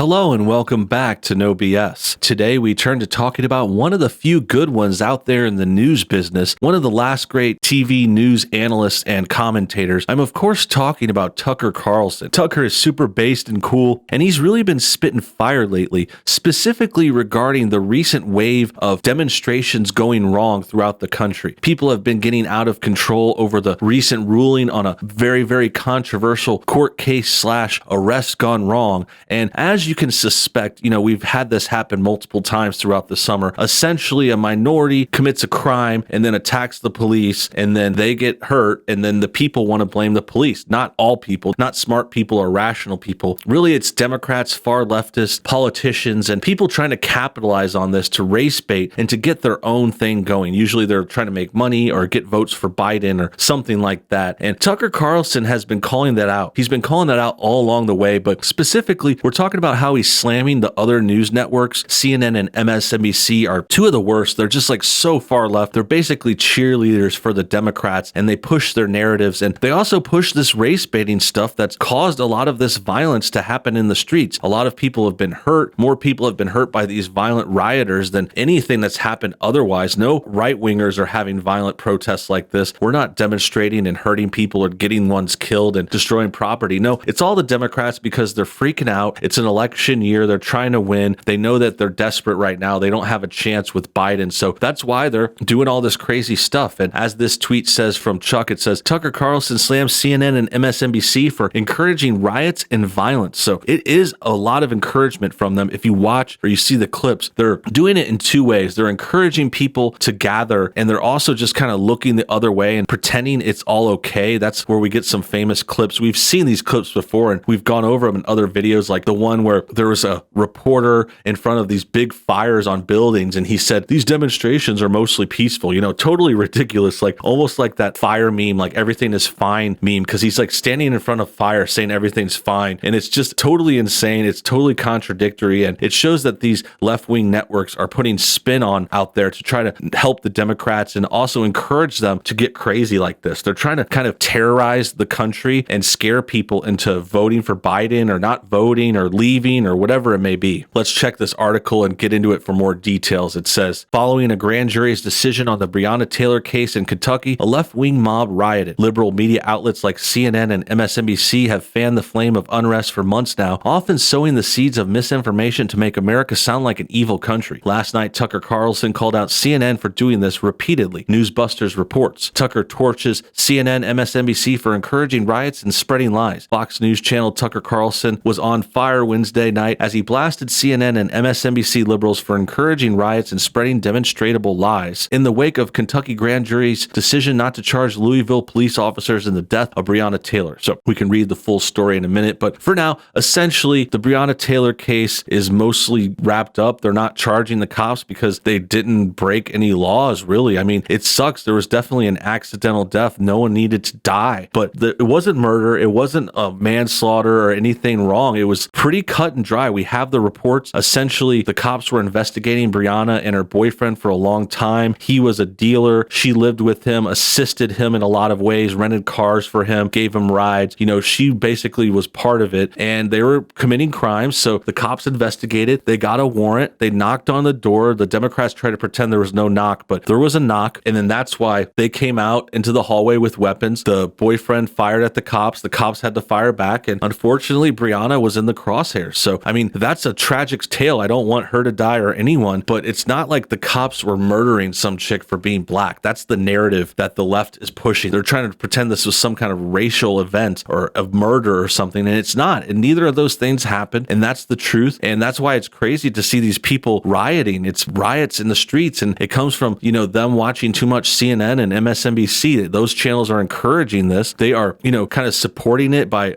Hello and welcome back to NoBS. Today we turn to talking about one of the few good ones out there in the news business, one of the last great TV news analysts and commentators. I'm of course talking about Tucker Carlson. Tucker is super based and cool, and he's really been spitting fire lately, specifically regarding the recent wave of demonstrations going wrong throughout the country. People have been getting out of control over the recent ruling on a very, very controversial court case / arrest gone wrong, and as you can suspect, we've had this happen multiple times throughout the summer. Essentially, a minority commits a crime and then attacks the police, and then they get hurt, and then the people want to blame the police. Not all people, not smart people or rational people. Really, it's Democrats, far leftist, politicians, and people trying to capitalize on this to race bait and to get their own thing going. Usually they're trying to make money or get votes for Biden or something like that. And Tucker Carlson has been calling that out. He's been calling that out all along the way, but specifically, we're talking about how he's slamming the other news networks. CNN and MSNBC are two of the worst. They're just like so far left. They're basically cheerleaders for the Democrats, and they push their narratives, and they also push this race baiting stuff that's caused a lot of this violence to happen in the streets. A lot of people have been hurt. More people have been hurt by these violent rioters than anything that's happened otherwise. No right-wingers are having violent protests like this. We're not demonstrating and hurting people or getting ones killed and destroying property. No, it's all the Democrats because they're freaking out. It's an election year. They're trying to win. They know that they're desperate right now. They don't have a chance with Biden. So that's why they're doing all this crazy stuff. And as this tweet says from Chuck, it says, Tucker Carlson slams CNN and MSNBC for encouraging riots and violence. So it is a lot of encouragement from them. If you watch or you see the clips, they're doing it in two ways. They're encouraging people to gather, and they're also just kind of looking the other way and pretending it's all okay. That's where we get some famous clips. We've seen these clips before, and we've gone over them in other videos, like the one where there was a reporter in front of these big fires on buildings, and he said, these demonstrations are mostly peaceful, totally ridiculous, like almost like that fire meme, like everything is fine meme, because he's like standing in front of fire saying everything's fine, and it's just totally insane. It's totally contradictory, and it shows that these left-wing networks are putting spin on out there to try to help the Democrats and also encourage them to get crazy like this. They're trying to kind of terrorize the country and scare people into voting for Biden or not voting or leaving or whatever it may be. Let's check this article and get into it for more details. It says, following a grand jury's decision on the Breonna Taylor case in Kentucky, a left-wing mob rioted. Liberal media outlets like CNN and MSNBC have fanned the flame of unrest for months now, often sowing the seeds of misinformation to make America sound like an evil country. Last night, Tucker Carlson called out CNN for doing this repeatedly. Newsbusters reports Tucker torches CNN, MSNBC for encouraging riots and spreading lies. Fox News Channel Tucker Carlson was on fire Wednesday night as he blasted CNN and MSNBC liberals for encouraging riots and spreading demonstrable lies in the wake of Kentucky grand jury's decision not to charge Louisville police officers in the death of Breonna Taylor. So we can read the full story in a minute, but for now, essentially, the Breonna Taylor case is mostly wrapped up. They're not charging the cops because they didn't break any laws, really. I mean, it sucks. There was definitely an accidental death. No one needed to die, but it wasn't murder. It wasn't a manslaughter or anything wrong. It was pretty cut and dry. We have the reports. Essentially, the cops were investigating Breonna and her boyfriend for a long time. He was a dealer. She lived with him, assisted him in a lot of ways, rented cars for him, gave him rides. She basically was part of it, and they were committing crimes. So the cops investigated. They got a warrant. They knocked on the door. The Democrats tried to pretend there was no knock, but there was a knock, and then that's why they came out into the hallway with weapons. The boyfriend fired at the cops. The cops had to fire back, and unfortunately, Breonna was in the crosshairs. So, I mean, that's a tragic tale. I don't want her to die or anyone, but it's not like the cops were murdering some chick for being black. That's the narrative that the left is pushing. They're trying to pretend this was some kind of racial event or of murder or something, and it's not. And neither of those things happened, and that's the truth. And that's why it's crazy to see these people rioting. It's riots in the streets, and it comes from, them watching too much CNN and MSNBC. Those channels are encouraging this. They are, kind of supporting it by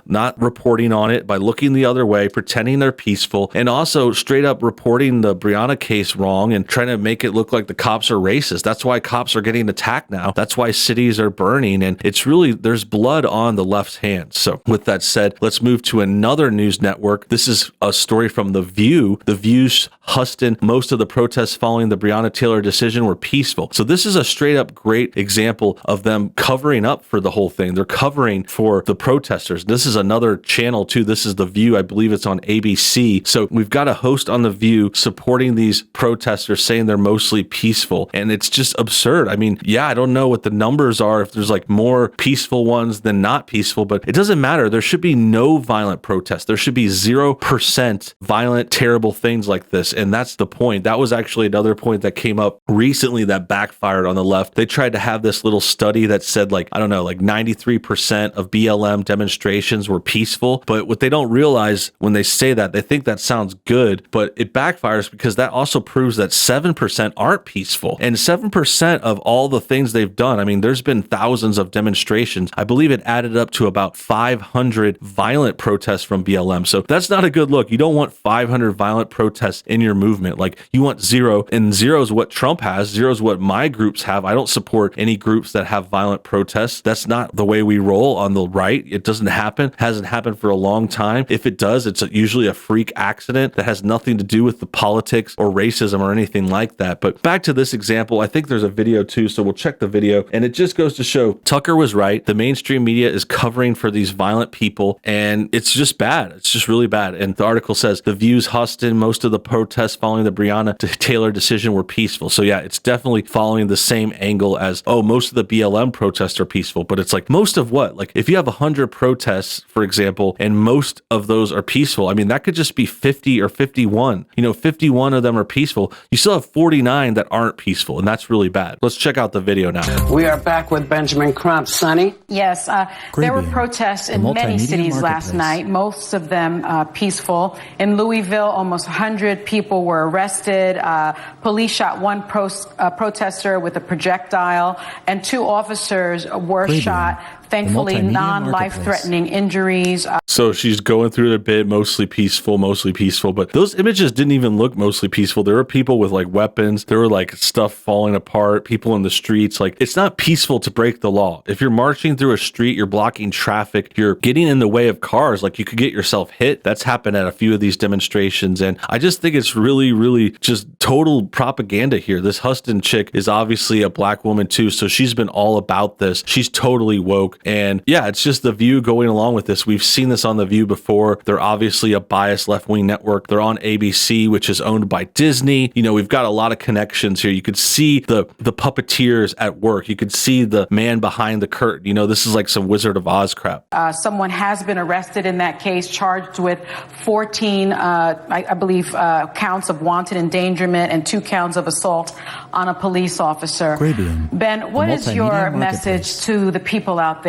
not reporting on it, by looking the other way, pretending they're peaceful, and also straight up reporting the Breonna case wrong and trying to make it look like the cops are racist. That's why cops are getting attacked now. That's why cities are burning, and it's really, there's blood on the left's hands. So with that said, let's move to another news network. This is a story from The View. The View's Huston, most of the protests following the Breonna Taylor decision were peaceful. So this is a straight up great example of them covering up for the whole thing. They're covering for the protesters. This is another channel too. This is The View. I believe believe it's on ABC. So we've got a host on The View supporting these protesters, saying they're mostly peaceful. And it's just absurd. I mean, yeah, I don't know what the numbers are, if there's like more peaceful ones than not peaceful, but it doesn't matter. There should be no violent protests. There should be 0% violent, terrible things like this. And that's the point. That was actually another point that came up recently that backfired on the left. They tried to have this little study that said like, I don't know, like 93% of BLM demonstrations were peaceful. But what they don't realize when they say that, they think that sounds good, but it backfires because that also proves that 7% aren't peaceful. And 7% of all the things they've done, I mean, there's been thousands of demonstrations. I believe it added up to about 500 violent protests from BLM. So that's not a good look. You don't want 500 violent protests in your movement. Like, you want zero, and zero is what Trump has. Zero is what my groups have. I don't support any groups that have violent protests. That's not the way we roll on the right. It doesn't happen. Hasn't happened for a long time. If it does, it's usually a freak accident that has nothing to do with the politics or racism or anything like that. But back to this example, I think there's a video too, so we'll check the video. And it just goes to show Tucker was right. The mainstream media is covering for these violent people, and it's just bad. It's just really bad. And the article says The View's Huston, most of the protests following the Breonna Taylor decision were peaceful. So yeah, it's definitely following the same angle as, oh, most of the BLM protests are peaceful. But it's like, most of what? Like, if you have 100 protests, for example, and most of those are peaceful, I mean, that could just be 50 or 51. 51 of them are peaceful. You still have 49 that aren't peaceful, and that's really bad. Let's check out the video now. We are back with Benjamin Crump. Sonny? Yes, there were protests in many cities last night, most of them peaceful. In Louisville, almost 100 people were arrested. Police shot one protester with a projectile, and 2 officers were shot. Thankfully, non-life-threatening injuries. So she's going through it a bit, mostly peaceful, but those images didn't even look mostly peaceful. There were people with like weapons. There were like stuff falling apart, people in the streets. Like, it's not peaceful to break the law. If you're marching through a street, you're blocking traffic, you're getting in the way of cars, like you could get yourself hit. That's happened at a few of these demonstrations. And I just think it's really, really just total propaganda here. This Huston chick is obviously a black woman too. So she's been all about this. She's totally woke. And yeah, it's just The View going along with this. We've seen this on The View before. They're obviously a biased left-wing network. They're on ABC, which is owned by Disney. We've got a lot of connections here. You could see the puppeteers at work. You could see the man behind the curtain. This is like some Wizard of Oz crap. Someone has been arrested in that case, charged with 14, I believe, counts of wanted endangerment and 2 counts of assault on a police officer. Ben, what is your message to the people out there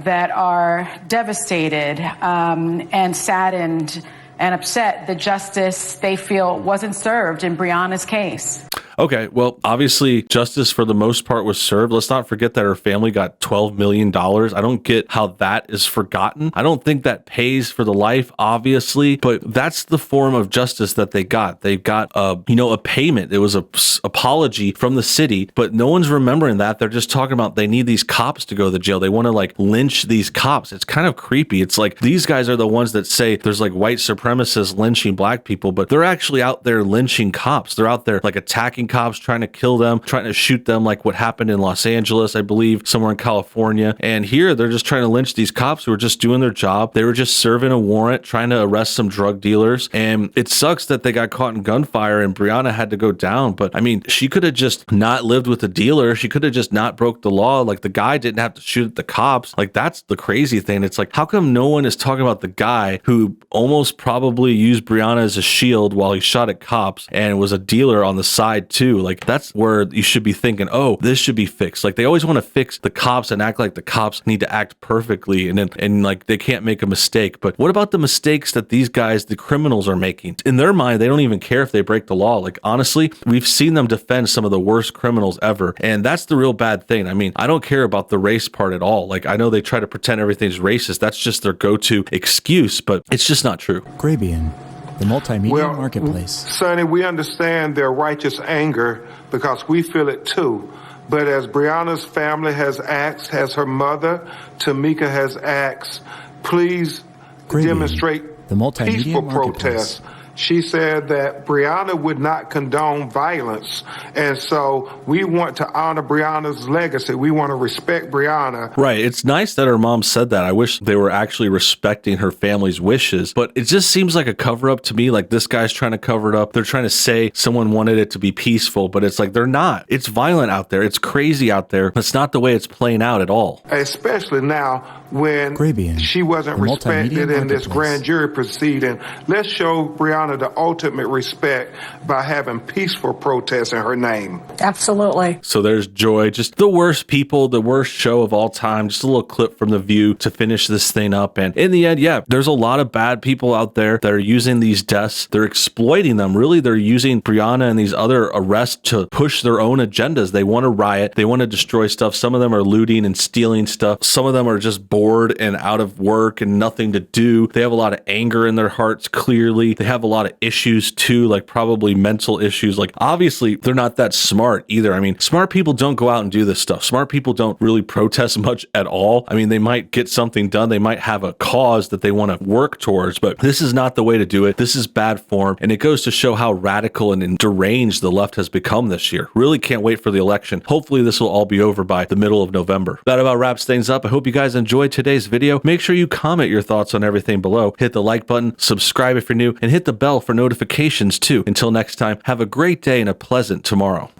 that are devastated and saddened and upset that justice they feel wasn't served in Breonna's case? Okay, well, obviously, justice for the most part was served. Let's not forget that her family got $12 million. I don't get how that is forgotten. I don't think that pays for the life, obviously, but that's the form of justice that they got. They got a payment. It was a apology from the city, but no one's remembering that. They're just talking about they need these cops to go to jail. They want to like lynch these cops. It's kind of creepy. It's like these guys are the ones that say there's like white supremacists lynching black people, but they're actually out there lynching cops. They're out there like attacking cops, trying to kill them, trying to shoot them, like what happened in Los Angeles, I believe, somewhere in California. And here they're just trying to lynch these cops who are just doing their job. They were just serving a warrant, trying to arrest some drug dealers. And it sucks that they got caught in gunfire and Breonna had to go down. But I mean, she could have just not lived with the dealer. She could have just not broke the law. Like, the guy didn't have to shoot at the cops. Like, that's the crazy thing. It's like, how come no one is talking about the guy who almost probably used Breonna as a shield while he shot at cops and was a dealer on the side too? Like, that's where you should be thinking, oh, this should be fixed. Like, they always want to fix the cops and act like the cops need to act perfectly and like they can't make a mistake. But what about the mistakes that these guys, the criminals, are making? In their mind, they don't even care if they break the law. Like, honestly, we've seen them defend some of the worst criminals ever. And that's the real bad thing. I mean, I don't care about the race part at all. Like, I know they try to pretend everything's racist. That's just their go-to excuse, but it's just not true. Grabian, the multimedia marketplace. Sonny, we understand their righteous anger because we feel it too. But as Breonna's family has asked, as her mother, Tamika, has asked, please demonstrate the multimedia peaceful protest. she said that Breonna would not condone violence. And so we want to honor Breonna's legacy. We want to respect Breonna. Right. It's nice that her mom said that. I wish they were actually respecting her family's wishes, but it just seems like a cover up to me. Like this guy's trying to cover it up. They're trying to say someone wanted it to be peaceful, but it's like they're not. It's violent out there. It's crazy out there. It's not the way it's playing out at all. Especially now when she wasn't respected in this grand jury proceeding. Let's show Breonna the ultimate respect by having peaceful protests in her name. Absolutely. So there's Joy, just the worst people, the worst show of all time. Just a little clip from The View to finish this thing up. And in the end, yeah, there's a lot of bad people out there that are using these deaths. They're exploiting them. Really, they're using Breonna and these other arrests to push their own agendas. They want to riot. They want to destroy stuff. Some of them are looting and stealing stuff. Some of them are just bored and out of work and nothing to do. They have a lot of anger in their hearts, clearly. They have a lot of issues too, like probably mental issues. Like obviously they're not that smart either. I mean, smart people don't go out and do this stuff. Smart people don't really protest much at all. I mean, they might get something done. They might have a cause that they want to work towards, but this is not the way to do it. This is bad form. And it goes to show how radical and deranged the left has become this year. Really can't wait for the election. Hopefully this will all be over by the middle of November. That about wraps things up. I hope you guys enjoyed today's video. Make sure you comment your thoughts on everything below. Hit the like button, subscribe if you're new, and hit the bell for notifications too. Until next time, have a great day and a pleasant tomorrow.